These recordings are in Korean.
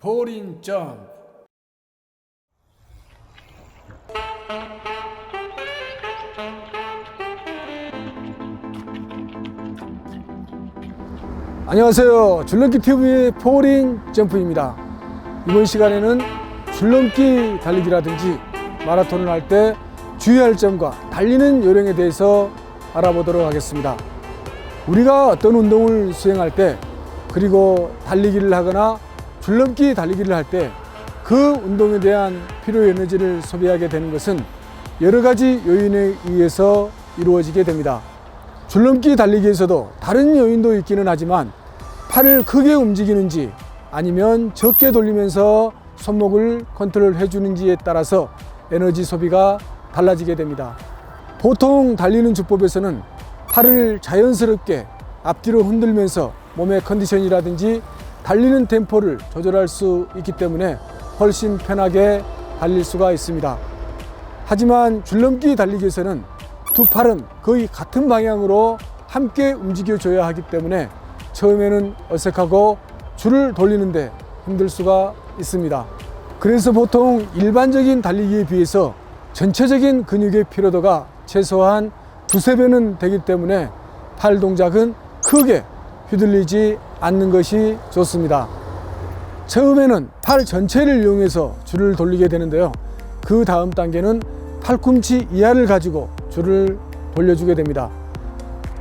볼인 점프. 안녕하세요. 줄넘기 TV의 볼인 점프입니다. 이번 시간에는 줄넘기 달리기라든지 마라톤을 할 때 주의할 점과 달리는 요령에 대해서 알아보도록 하겠습니다. 우리가 어떤 운동을 수행할 때, 그리고 달리기를 하거나 줄넘기 달리기를 할 때 그 운동에 대한 필요 에너지를 소비하게 되는 것은 여러 가지 요인에 의해서 이루어지게 됩니다. 줄넘기 달리기에서도 다른 요인도 있기는 하지만 팔을 크게 움직이는지 아니면 적게 돌리면서 손목을 컨트롤해 주는지에 따라서 에너지 소비가 달라지게 됩니다. 보통 달리는 주법에서는 팔을 자연스럽게 앞뒤로 흔들면서 몸의 컨디션이라든지 달리는 템포를 조절할 수 있기 때문에 훨씬 편하게 달릴 수가 있습니다. 하지만 줄넘기 달리기에서는 두 팔은 거의 같은 방향으로 함께 움직여줘야 하기 때문에 처음에는 어색하고 줄을 돌리는데 힘들 수가 있습니다. 그래서 보통 일반적인 달리기에 비해서 전체적인 근육의 피로도가 최소한 두세 배는 되기 때문에 팔 동작은 크게 휘둘리지 않는 것이 좋습니다. 처음에는 팔 전체를 이용해서 줄을 돌리게 되는데요. 그 다음 단계는 팔꿈치 이하를 가지고 줄을 돌려주게 됩니다.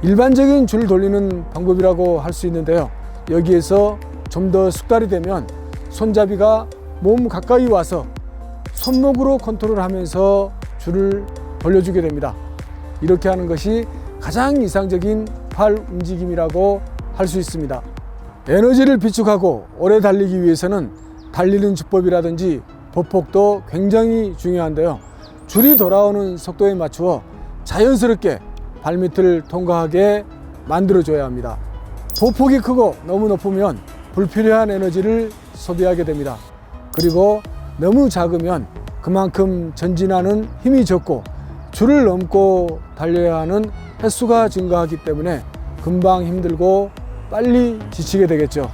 일반적인 줄 돌리는 방법이라고 할 수 있는데요. 여기에서 좀 더 숙달이 되면 손잡이가 몸 가까이 와서 손목으로 컨트롤하면서 줄을 돌려주게 됩니다. 이렇게 하는 것이 가장 이상적인 팔 움직임이라고 할 수 있습니다. 에너지를 비축하고 오래 달리기 위해서는 달리는 주법이라든지 보폭도 굉장히 중요한데요. 줄이 돌아오는 속도에 맞추어 자연스럽게 발밑을 통과하게 만들어줘야 합니다. 보폭이 크고 너무 높으면 불필요한 에너지를 소비하게 됩니다. 그리고 너무 작으면 그만큼 전진하는 힘이 적고 줄을 넘고 달려야 하는 횟수가 증가하기 때문에 금방 힘들고 빨리 지치게 되겠죠.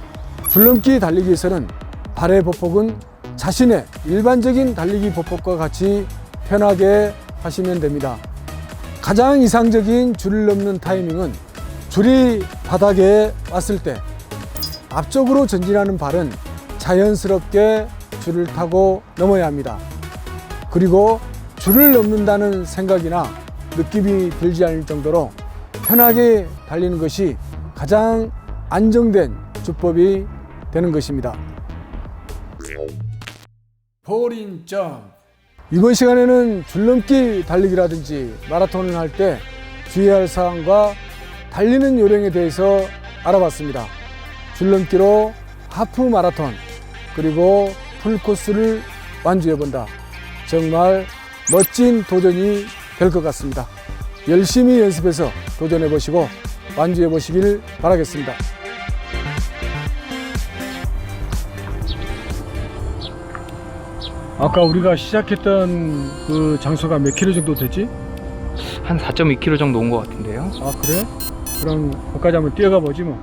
줄넘기 달리기에서는 발의 보폭은 자신의 일반적인 달리기 보폭과 같이 편하게 하시면 됩니다. 가장 이상적인 줄을 넘는 타이밍은 줄이 바닥에 왔을 때 앞쪽으로 전진하는 발은 자연스럽게 줄을 타고 넘어야 합니다. 그리고 줄을 넘는다는 생각이나 느낌이 들지 않을 정도로 편하게 달리는 것이 가장 안정된 주법이 되는 것입니다. 볼인 점프. 이번 시간에는 줄넘기 달리기라든지 마라톤을 할 때 주의할 사항과 달리는 요령에 대해서 알아봤습니다. 줄넘기로 하프 마라톤 그리고 풀코스를 완주해 본다. 정말 멋진 도전이 될 것 같습니다. 열심히 연습해서 도전해 보시고 완주해 보시길 바라겠습니다. 아까 우리가 시작했던 그 장소가 몇 킬로 정도 되지? 한 4.2km 정도 온 것 같은데요. 아, 그래? 그럼 거기까지 한번 뛰어가 보지 뭐.